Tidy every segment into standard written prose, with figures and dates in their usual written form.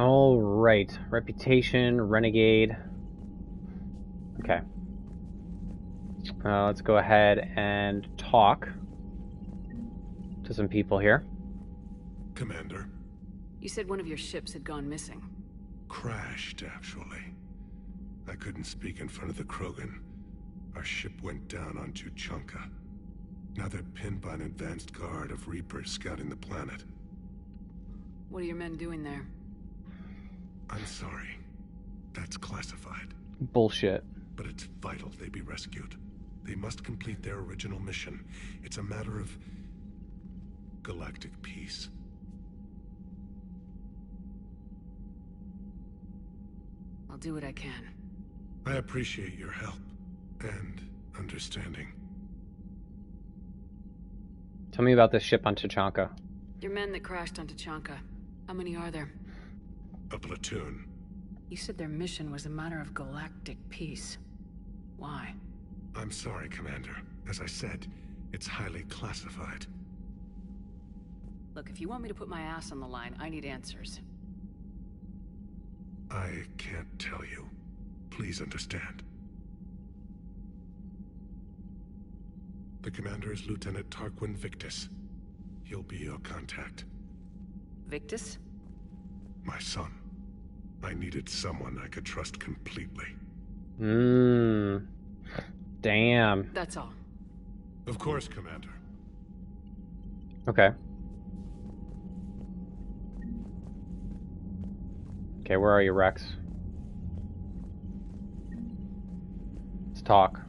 All right. Reputation, Renegade. Okay. Let's go ahead and talk to some people here. Commander. You said one of your ships had gone missing. Crashed, actually. I couldn't speak in front of the Krogan. Our ship went down on Tuchanka. Now they're pinned by an advanced guard of Reapers scouting the planet. What are your men doing there? I'm sorry. That's classified. Bullshit. But it's vital they be rescued. They must complete their original mission. It's a matter of galactic peace. I'll do what I can. I appreciate your help and understanding. Tell me about this ship on Tuchanka. Your men that crashed on Tuchanka. How many are there? A platoon. You said their mission was a matter of galactic peace. Why? I'm sorry, Commander. As I said, it's highly classified. Look, if you want me to put my ass on the line, I need answers. I can't tell you. Please understand. The commander is Lieutenant Tarquin Victus. He'll be your contact. Victus? My son. I needed someone I could trust completely. Damn. That's all. Of course, Commander. Okay. Okay, where are you, Wrex? Let's talk.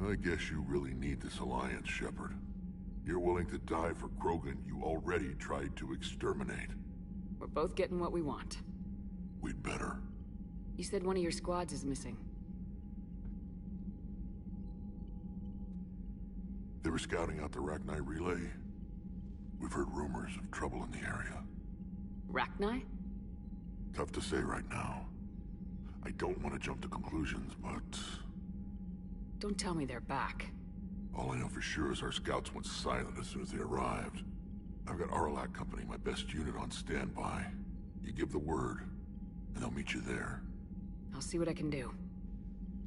I guess you really need this alliance, Shepard. You're willing to die for Krogan you already tried to exterminate. We're both getting what we want. We'd better. You said one of your squads is missing. They were scouting out the Rachni relay. We've heard rumors of trouble in the area. Rachni? Tough to say right now. I don't want to jump to conclusions, but... Don't tell me they're back. all I know for sure is our scouts went silent as soon as they arrived. I've got Aralac Company, my best unit, on standby. You give the word, and they'll meet you there. I'll see what I can do.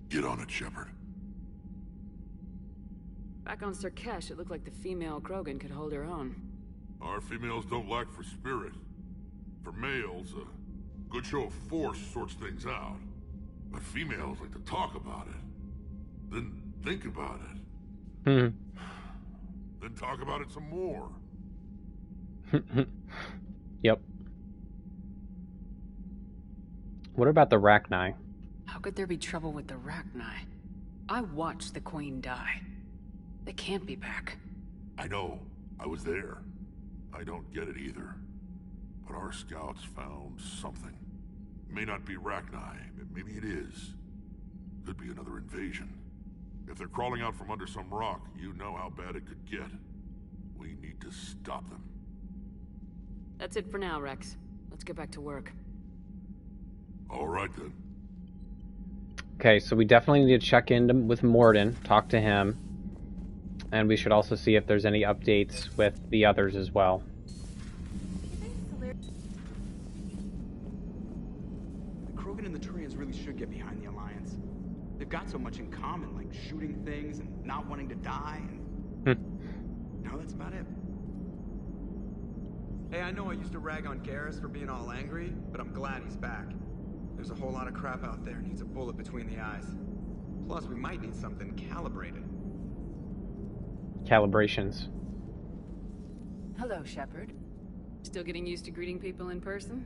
Get on it, Shepard. Back on Sirkesh, it looked like the female Krogan could hold her own. Our females don't lack for spirit. For males, a good show of force sorts things out. But females like to talk about it. Then think about it. Then talk about it some more. Yep. What about the Rachni? How could there be trouble with the Rachni? I watched the Queen die. They can't be back. I know. I was there. I don't get it either. But our scouts found something. It may not be Rachni. Maybe it is. Could be another invasion. If they're crawling out from under some rock, you know how bad it could get. We need to stop them. That's it for now, Wrex. Let's get back to work. All right, then. Okay, so we definitely need to check in with Morden, talk to him. And we should also see if there's any updates with the others as well. The Krogan and the Turians really should get behind the Alliance. They've got so much in common, like shooting things and not wanting to die, and... No, that's about it. Hey, I know I used to rag on Garrus for being all angry, but I'm glad he's back. There's a whole lot of crap out there needs a bullet between the eyes. Plus, we might need something calibrated. Calibrations. Hello, Shepard. Still getting used to greeting people in person?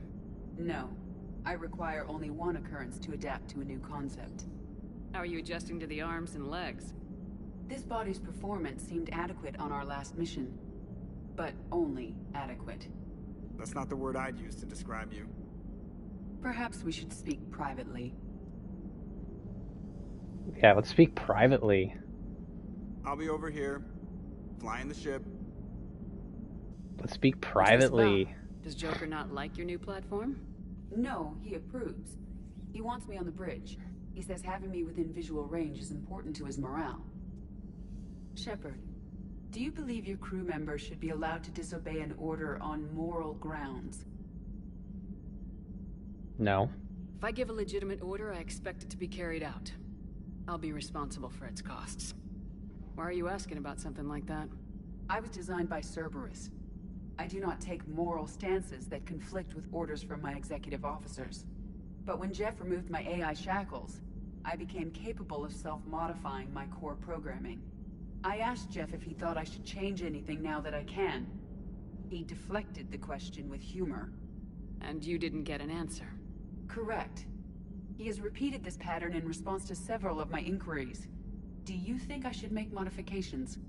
No. I require only one occurrence to adapt to a new concept. How are you adjusting to the arms and legs? This body's performance seemed adequate on our last mission. But only adequate. That's not the word I'd use to describe you. Perhaps we should speak privately. Yeah, let's speak privately. I'll be over here, flying the ship. Let's speak What's this privately. about? Does Joker not like your new platform? No, he approves. He wants me on the bridge. He says having me within visual range is important to his morale. Shepard, do you believe your crew members should be allowed to disobey an order on moral grounds? No. If I give a legitimate order, I expect it to be carried out. I'll be responsible for its costs. Why are you asking about something like that? I was designed by Cerberus. I do not take moral stances that conflict with orders from my executive officers. But when Jeff removed my AI shackles, I became capable of self-modifying my core programming. I asked Jeff if he thought I should change anything now that I can. He deflected the question with humor. And you didn't get an answer? Correct. He has repeated this pattern in response to several of my inquiries. Do you think I should make modifications?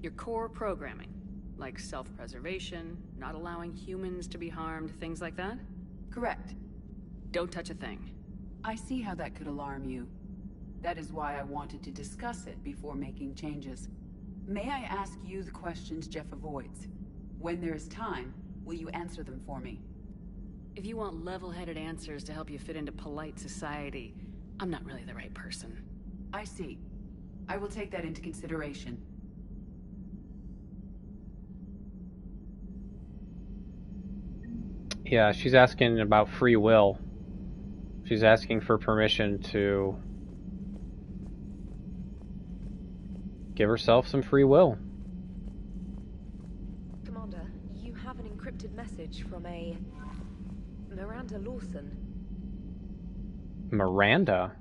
Your core programming, like self-preservation, not allowing humans to be harmed, things like that? Correct. Don't touch a thing. I see how that could alarm you. That is why I wanted to discuss it before making changes. May I ask you the questions Jeff avoids? When there is time, will you answer them for me? If you want level-headed answers to help you fit into polite society, I'm not really the right person. I see. I will take that into consideration. Yeah, she's asking about free will. She's asking for permission to give herself some free will. Commander, you have an encrypted message from a Miranda Lawson. Miranda?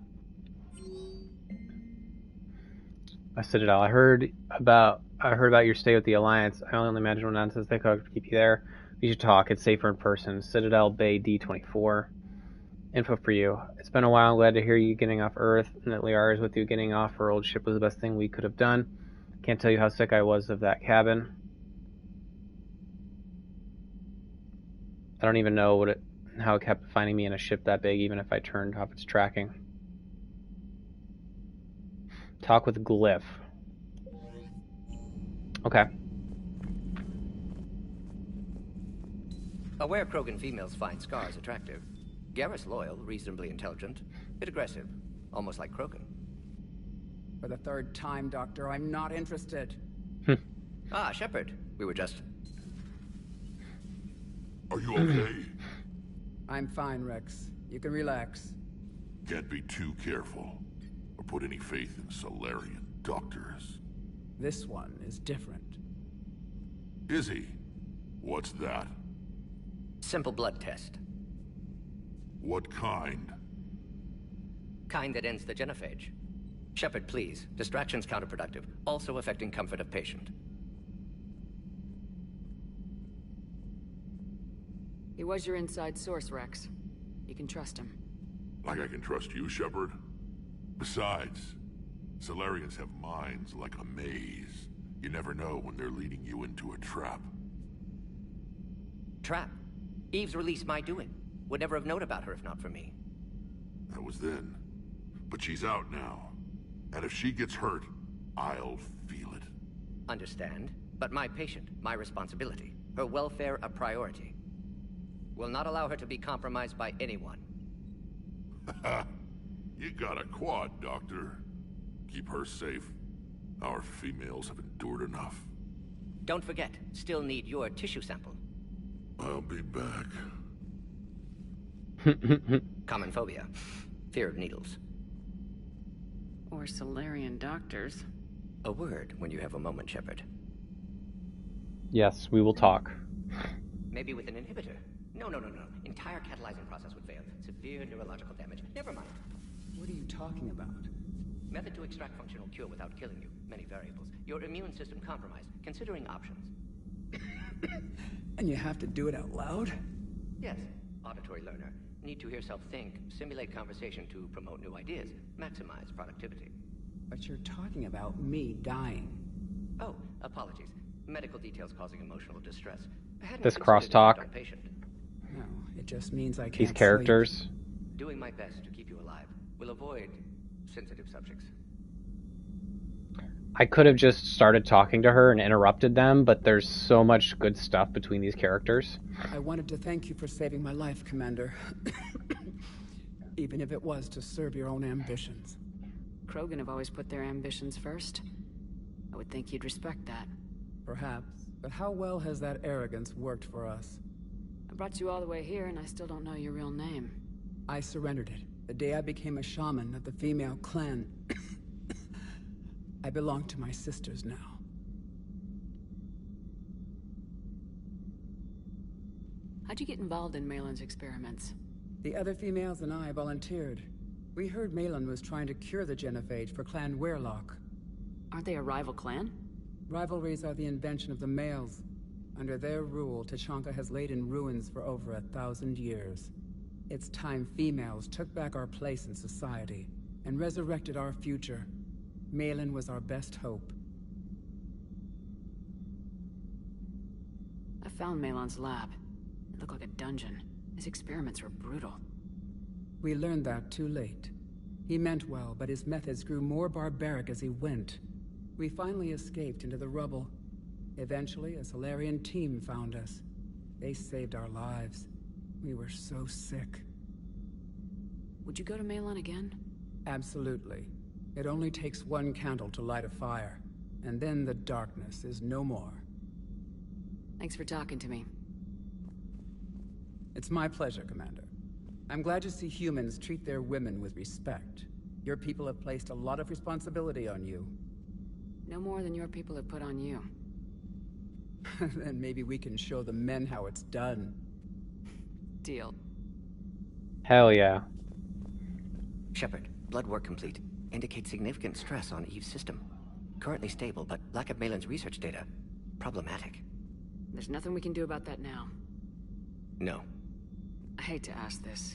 I Citadel. I heard about your stay with the Alliance. I only imagine what nonsense they could keep you there. We should talk. It's safer in person. Citadel Bay D24. Info for you. It's been a while. I'm glad to hear you getting off Earth, and that Liara is with you. Getting off her old ship was the best thing we could have done. Can't tell you how sick I was of that cabin. I don't even know how it kept finding me in a ship that big, even if I turned off its tracking. Talk with Glyph. Okay. Aware Krogan females find scars attractive. Garrus loyal, reasonably intelligent, bit aggressive, almost like Krogan. For the third time, Doctor, I'm not interested. Ah, Shepard. We were just... Are you okay? I'm fine, Wrex. You can relax. Can't be too careful, or put any faith in Solarian doctors. This one is different. Is he? What's that? Simple blood test. What kind? Kind that ends the genophage. Shepard, please. Distraction's counterproductive, also affecting comfort of patient. He was your inside source, Wrex. You can trust him. Like I can trust you, Shepard? Besides, Solarians have minds like a maze. You never know when they're leading you into a trap. Trap? Eve's release my doing. Would never have known about her if not for me. That was then. But she's out now. And if she gets hurt, I'll feel it. Understand. But my patient, my responsibility. Her welfare a priority. Will not allow her to be compromised by anyone. You got a quad, Doctor. Keep her safe. Our females have endured enough. Don't forget, still need your tissue sample. I'll be back. Common phobia. Fear of needles. Or Solarian doctors. A word when you have a moment, Shepard. Yes, we will talk. Maybe with an inhibitor. No. Entire catalyzing process would fail. Severe neurological damage. Never mind. What are you talking about? Method to extract functional cure without killing you. Many variables. Your immune system compromised. Considering options. And you have to do it out loud? Yes. Auditory learner. Need to hear self think. Simulate conversation to promote new ideas. Maximize productivity. But you're talking about me dying. Oh, apologies. Medical details causing emotional distress. This crosstalk. No, it just means I can't These characters. sleep. Doing my best to keep you alive. Will avoid sensitive subjects. I could have just started talking to her and interrupted them, but there's so much good stuff between these characters. I wanted to thank you for saving my life, Commander. Even if it was to serve your own ambitions. Krogan have always put their ambitions first. I would think you'd respect that. Perhaps. But how well has that arrogance worked for us? brought you all the way here and I still don't know your real name. I surrendered it the day I became a shaman of the female clan. I belong to my sisters now. How'd you get involved in Malin's experiments? The other females and I volunteered. We heard Malin was trying to cure the genophage for Clan Weirlock. Aren't they a rival clan? Rivalries are the invention of the males. Under their rule, Tachanka has laid in ruins for over 1,000 years. It's time females took back our place in society and resurrected our future. Malin was our best hope. I found Malin's lab. It looked like a dungeon. His experiments were brutal. We learned that too late. He meant well, but his methods grew more barbaric as he went. We finally escaped into the rubble. Eventually, a Solarian team found us. They saved our lives. We were so sick. Would you go to Malin again? Absolutely. It only takes one candle to light a fire, and then the darkness is no more. Thanks for talking to me. It's my pleasure, Commander. I'm glad to see humans treat their women with respect. Your people have placed a lot of responsibility on you. No more than your people have put on you. Then maybe we can show the men how it's done. Deal. Hell yeah. Shepard, blood work complete. Indicates significant stress on Eve's system. Currently stable, but lack of Malin's research data. Problematic. There's nothing we can do about that now. No. I hate to ask this,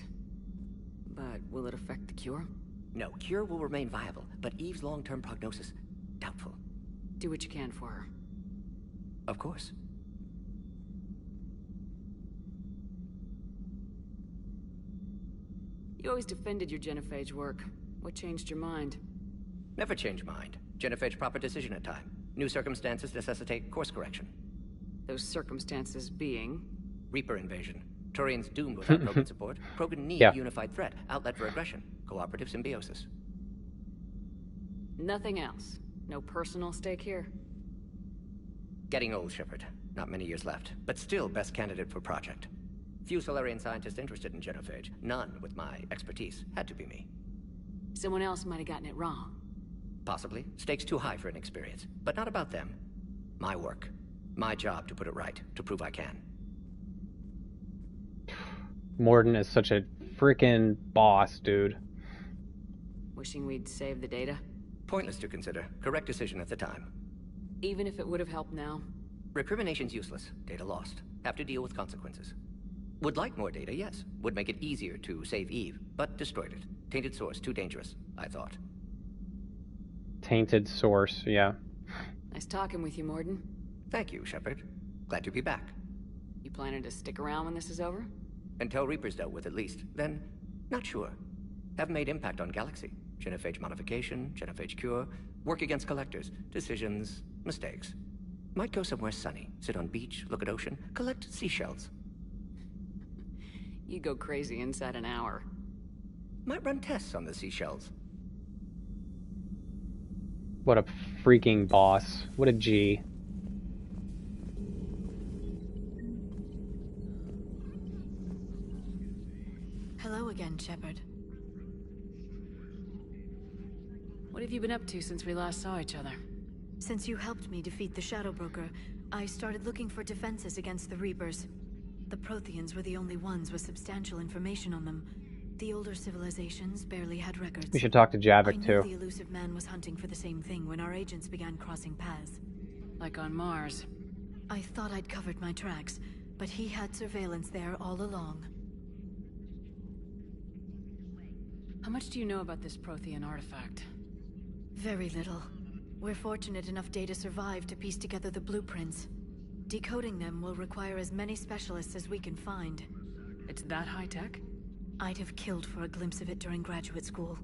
but will it affect the cure? No, cure will remain viable, but Eve's long-term prognosis, doubtful. Do what you can for her. Of course. You always defended your genophage work. What changed your mind? Never change mind. Genophage proper decision at time. New circumstances necessitate course correction. Those circumstances being? Reaper invasion. Turians doomed without Krogan support. Krogan need unified threat, outlet for aggression, cooperative symbiosis. Nothing else. No personal stake here? Getting old, Shepard. Not many years left, but still best candidate for project. Few Solarian scientists interested in genophage. None with my expertise. Had to be me. Someone else might have gotten it wrong. Possibly. Stakes too high for inexperience. But not about them. My work. My job to put it right. To prove I can. Mordin is such a freaking boss, dude. Wishing we'd saved the data? Pointless to consider. Correct decision at the time. Even if it would have helped now? Recrimination's useless. Data lost. Have to deal with consequences. Would like more data, yes. Would make it easier to save Eve, but destroyed it. Tainted source, too dangerous, I thought. Tainted source, yeah. Nice talking with you, Mordin. Thank you, Shepard. Glad to be back. You planning to stick around when this is over? Until Reaper's dealt with, at least. Then, not sure. Have made impact on Galaxy. Genophage modification, genophage cure, work against collectors, decisions, mistakes. Might go somewhere sunny, sit on beach, look at ocean, collect seashells. You go crazy inside an hour. Might run tests on the seashells. What a freaking boss. What a G. Hello again, Shepard. What have you been up to since we last saw each other? Since you helped me defeat the Shadow Broker, I started looking for defenses against the Reapers. The Protheans were the only ones with substantial information on them. The older civilizations barely had records. We should talk to Javik, I knew too. the elusive man was hunting for the same thing when our agents began crossing paths. Like on Mars. I thought I'd covered my tracks, but he had surveillance there all along. How much do you know about this Prothean artifact? Very little. We're fortunate enough data survived to piece together the blueprints. Decoding them will require as many specialists as we can find. It's that high-tech? I'd have killed for a glimpse of it during graduate school.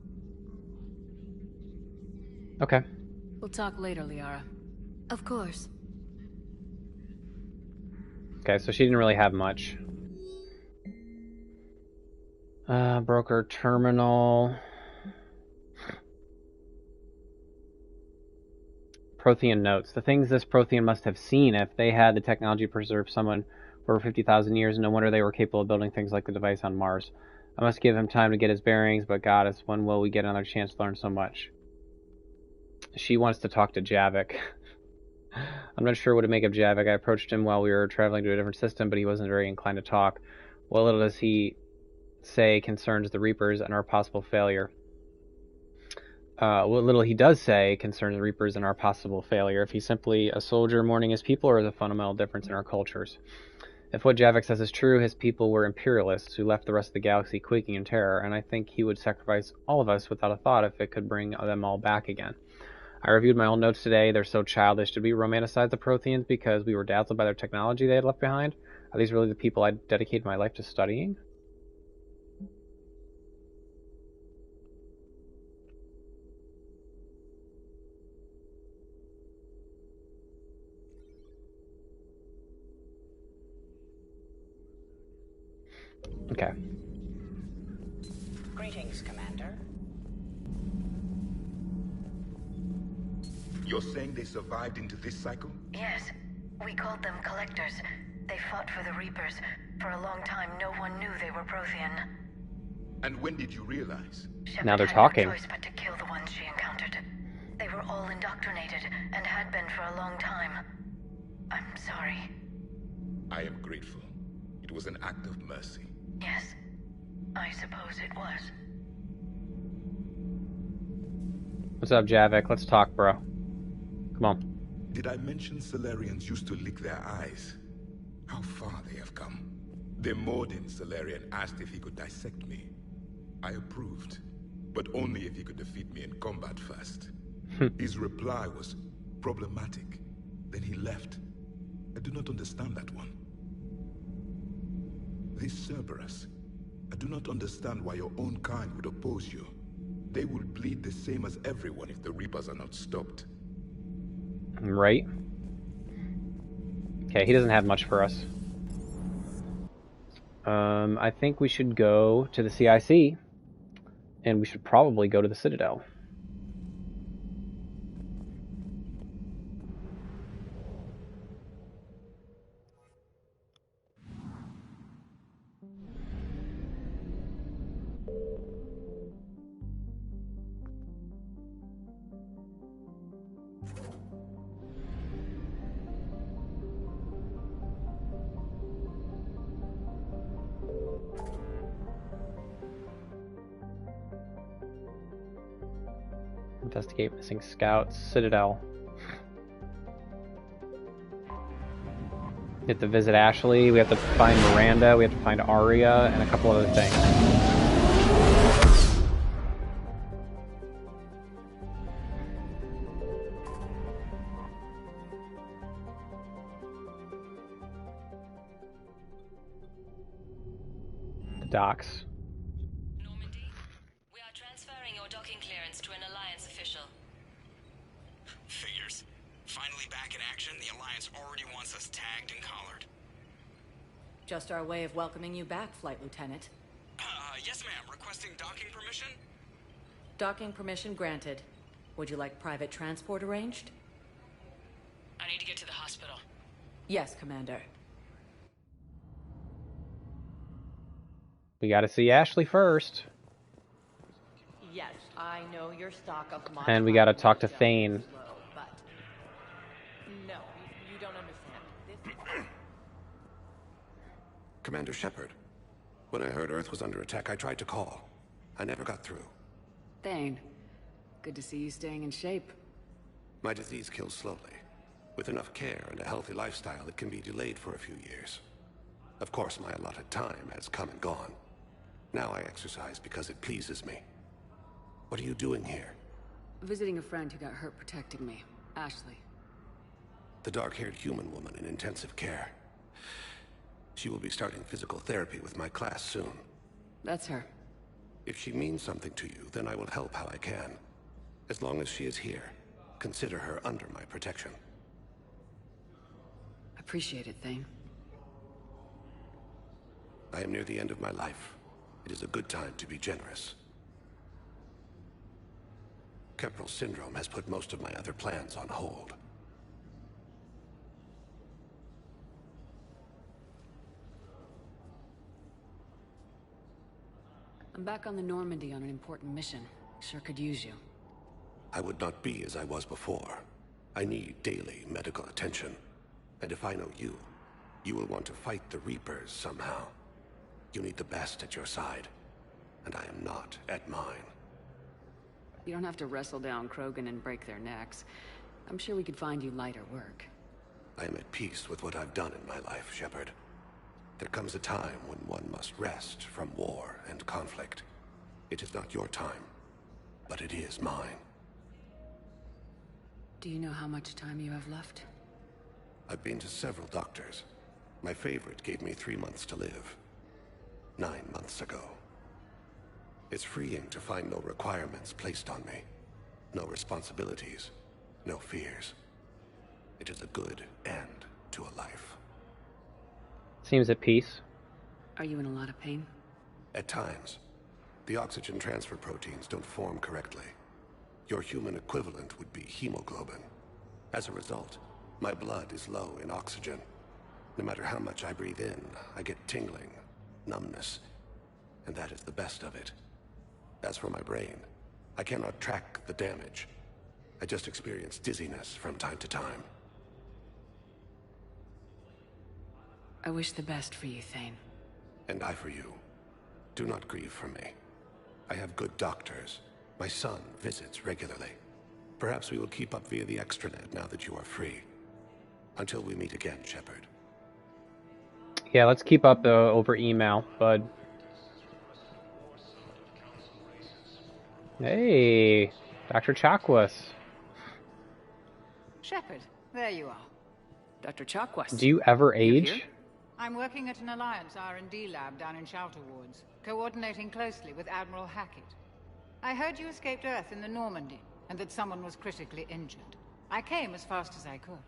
Okay. We'll talk later, Liara. Of course. Okay, so she didn't really have much. Broker terminal. Prothean notes. The things this Prothean must have seen if they had the technology to preserve someone for over 50,000 years, and no wonder they were capable of building things like the device on Mars. I must give him time to get his bearings, but goddess, when will we get another chance to learn so much? She wants to talk to Javik. I'm not sure what to make of Javik. I approached him while we were traveling to a different system, but he wasn't very inclined to talk. What little does he say concerns the Reapers and our possible failure. What little he does say concerns the Reapers and our possible failure. If he's simply a soldier mourning his people, or is a fundamental difference in our cultures. If what Javik says is true, his people were imperialists who left the rest of the galaxy quaking in terror, and I think he would sacrifice all of us without a thought if it could bring them all back again. I reviewed my own notes today. They're so childish. Did we romanticize the Protheans because we were dazzled by their technology they had left behind? Are these really the people I dedicated my life to studying? Okay. Greetings, Commander. You're saying they survived into this cycle? Yes. We called them Collectors. They fought for the Reapers. For a long time, no one knew they were Prothean. And when did you realize? Shepard now they're had talking. No choice but to kill the ones she encountered. They were all indoctrinated, and had been for a long time. I'm sorry. I am grateful. It was an act of mercy. Yes, I suppose it was. What's up, Javik? Let's talk, bro. Come on. Did I mention Salarians used to lick their eyes? How far they have come. The Morden Salarian asked if he could dissect me. I approved, but only if he could defeat me in combat first. His reply was problematic. Then he left. I do not understand that one. This Cerberus, I do not understand why your own kind would oppose you. They will bleed the same as everyone if the Reapers are not stopped. Right. Okay, he doesn't have much for us. I think we should go to the CIC, and we should probably go to the Citadel. Investigate missing scouts. Citadel. We have to visit Ashley. We have to find Miranda. We have to find Aria and a couple other things. The docks. Just our way of welcoming you back, Flight Lieutenant. Yes, ma'am. Requesting docking permission? Docking permission granted. Would you like private transport arranged? I need to get to the hospital. Yes, Commander. We gotta see Ashley first. Yes, I know your stock of and we gotta talk to Thane. Low, but no, you don't understand. This Commander Shepard. When I heard Earth was under attack, I tried to call. I never got through. Thane, good to see you staying in shape. My disease kills slowly. With enough care and a healthy lifestyle, it can be delayed for a few years. Of course, my allotted time has come and gone. Now I exercise because it pleases me. What are you doing here? Visiting a friend who got hurt protecting me, Ashley. The dark-haired human woman in intensive care. She will be starting physical therapy with my class soon. That's her. If she means something to you, then I will help how I can. As long as she is here, consider her under my protection. Appreciate it, Thane. I am near the end of my life. It is a good time to be generous. Kepral syndrome has put most of my other plans on hold. I'm back on the Normandy on an important mission. Sure could use you. I would not be as I was before. I need daily medical attention. And if I know you, you will want to fight the Reapers somehow. You need the best at your side, and I am not at mine. You don't have to wrestle down Krogan and break their necks. I'm sure we could find you lighter work. I am at peace with what I've done in my life, Shepard. There comes a time when one must rest from war and conflict. It is not your time, but it is mine. Do you know how much time you have left? I've been to several doctors. My favorite gave me 3 months to live. 9 months ago. It's freeing to find no requirements placed on me. No responsibilities. No fears. It is a good end to a life. Seems at peace. Are you in a lot of pain? At times. The oxygen transfer proteins don't form correctly. Your human equivalent would be hemoglobin. As a result, my blood is low in oxygen. No matter how much I breathe in, I get tingling, numbness, and that is the best of it. As for my brain, I cannot track the damage. I just experience dizziness from time to time. I wish the best for you, Thane. And I for you. Do not grieve for me. I have good doctors. My son visits regularly. Perhaps we will keep up via the extranet now that you are free. Until we meet again, Shepard. Yeah, let's keep up over email, bud. Hey, Dr. Chakwas. Shepard, there you are. Dr. Chakwas. Do you ever age? I'm working at an Alliance R&D lab down in Shelter Wards, coordinating closely with Admiral Hackett. I heard you escaped Earth in the Normandy, and that someone was critically injured. I came as fast as I could.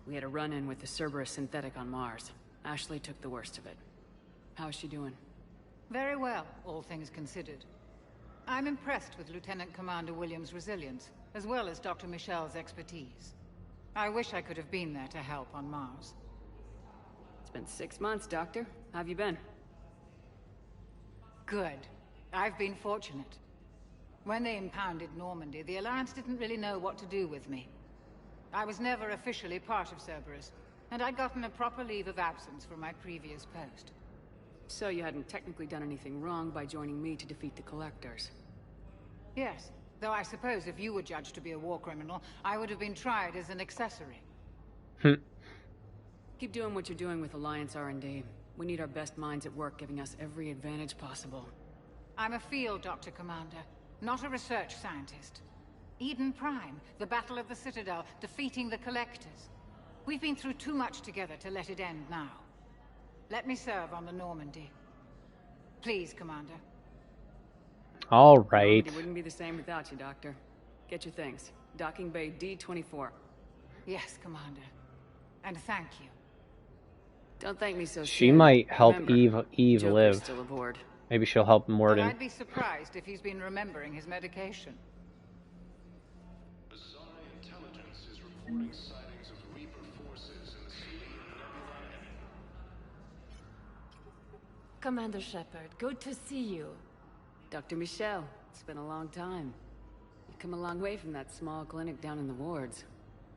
We had a run-in with the Cerberus synthetic on Mars. Ashley took the worst of it. How is she doing? Very well, all things considered. I'm impressed with Lieutenant Commander Williams' resilience, as well as Dr. Michel's expertise. I wish I could have been there to help on Mars. It's been 6 months, Doctor. How have you been? Good. I've been fortunate. When they impounded Normandy, the Alliance didn't really know what to do with me. I was never officially part of Cerberus, and I'd gotten a proper leave of absence from my previous post. So you hadn't technically done anything wrong by joining me to defeat the Collectors? Yes, though I suppose if you were judged to be a war criminal, I would have been tried as an accessory. Keep doing what you're doing with Alliance R&D. We need our best minds at work, giving us every advantage possible. I'm a field doctor, Commander, not a research scientist. Eden Prime, the Battle of the Citadel, defeating the Collectors. We've been through too much together to let it end now. Let me serve on the Normandy. Please, Commander. All right. It wouldn't be the same without you, Doctor. Get your things. Docking Bay D-24. Yes, Commander. And thank you. Don't thank me so soon. She might help Remember, Eve Joker's live. still aboard. Maybe she'll help Morden. But I'd be surprised if he's been remembering his medication. The Psi intelligence is reporting sightings of Reaper forces in the Selene Nebula. Commander Shepard, good to see you. Dr. Michel, it's been a long time. You've come a long way from that small clinic down in the wards.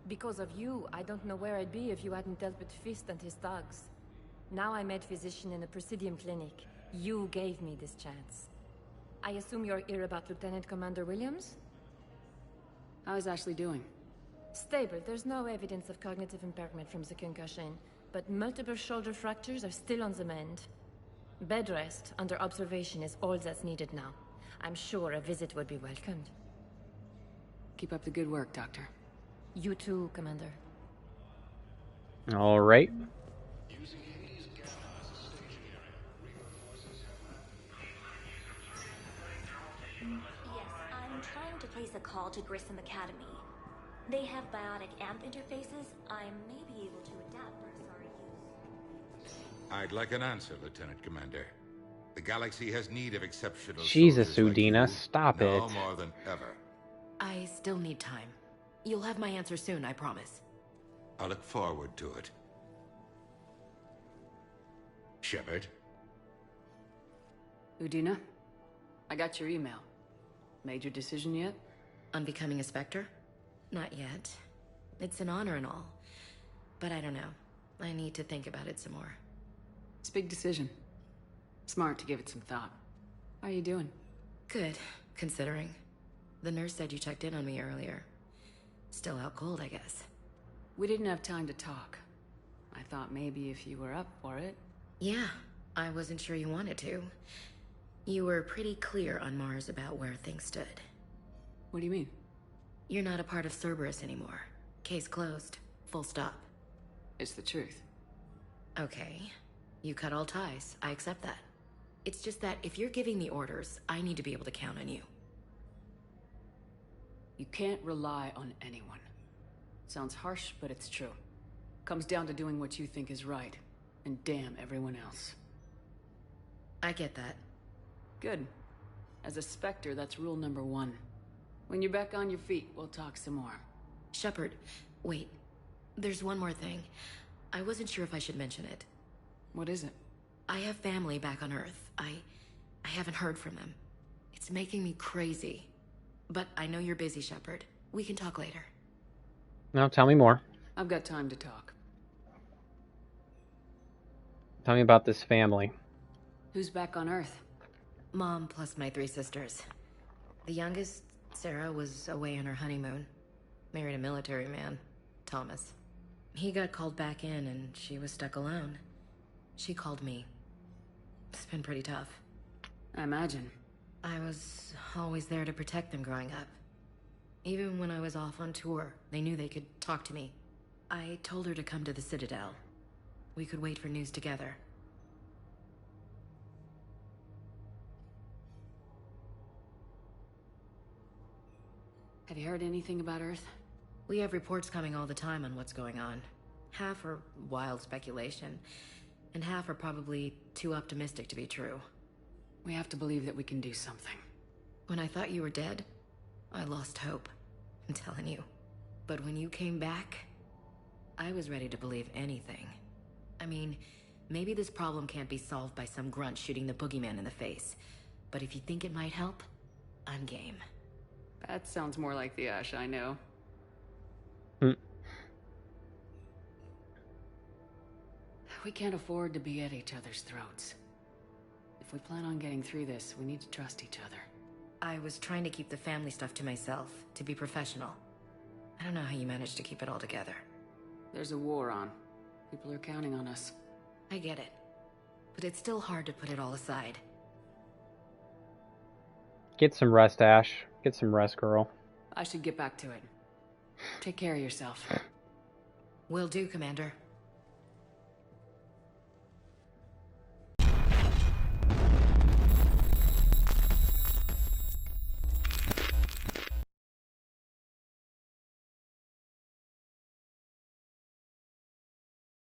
Because of you, I don't know where I'd be if you hadn't dealt with Fist and his thugs. Now I'm head physician in a Presidium clinic. You gave me this chance. I assume you're here about Lieutenant Commander Williams? How is Ashley doing? Stable. There's no evidence of cognitive impairment from the concussion, but multiple shoulder fractures are still on the mend. Bed rest under observation is all that's needed now. I'm sure a visit would be welcomed. Keep up the good work, Doctor. You too, Commander. All right. Yes, I'm trying to place a call to Grissom Academy. They have biotic amp interfaces. I may be able to adapt for sorry use. I'd like an answer, Lieutenant Commander. The galaxy has need of exceptional Jesus, soldiers like Udina, you, stop now it. more than ever. I still need time. You'll have my answer soon, I promise. I look forward to it. Shepard? Udina? I got your email. Made your decision yet? On becoming a Spectre? Not yet. It's an honor and all. But I don't know. I need to think about it some more. It's a big decision. Smart to give it some thought. How are you doing? Good, considering. The nurse said you checked in on me earlier. Still out cold, I guess. We didn't have time to talk. I thought maybe if you were up for it. Yeah, I wasn't sure you wanted to. You were pretty clear on Mars about where things stood. What do you mean? You're not a part of Cerberus anymore. Case closed. Full stop. It's the truth. Okay. You cut all ties. I accept that. It's just that if you're giving the orders, I need to be able to count on you. You can't rely on anyone. Sounds harsh, but it's true. Comes down to doing what you think is right, and damn everyone else. I get that. Good. As a Spectre, that's rule number 1. When you're back on your feet, we'll talk some more. Shepard, wait. There's one more thing. I wasn't sure if I should mention it. What is it? I have family back on Earth. I haven't heard from them. It's making me crazy. But I know you're busy, Shepard. We can talk later. No, tell me more. I've got time to talk. Tell me about this family. Who's back on Earth? Mom plus my 3 sisters. The youngest, Sarah, was away on her honeymoon. Married a military man, Thomas. He got called back in and she was stuck alone. She called me. It's been pretty tough. I imagine. I was always there to protect them growing up. Even when I was off on tour, they knew they could talk to me. I told her to come to the Citadel. We could wait for news together. Have you heard anything about Earth? We have reports coming all the time on what's going on. Half are wild speculation, and half are probably too optimistic to be true. We have to believe that we can do something. When I thought you were dead, I lost hope. I'm telling you. But when you came back, I was ready to believe anything. I mean, maybe this problem can't be solved by some grunt shooting the boogeyman in the face. But if you think it might help, I'm game. That sounds more like the Ash I know. We can't afford to be at each other's throats. If we plan on getting through this, we need to trust each other. I was trying to keep the family stuff to myself, to be professional. I don't know how you managed to keep it all together. There's a war on. People are counting on us. I get it. But it's still hard to put it all aside. Get some rest, Ash. Get some rest, girl. I should get back to it. Take care of yourself. Will do, Commander.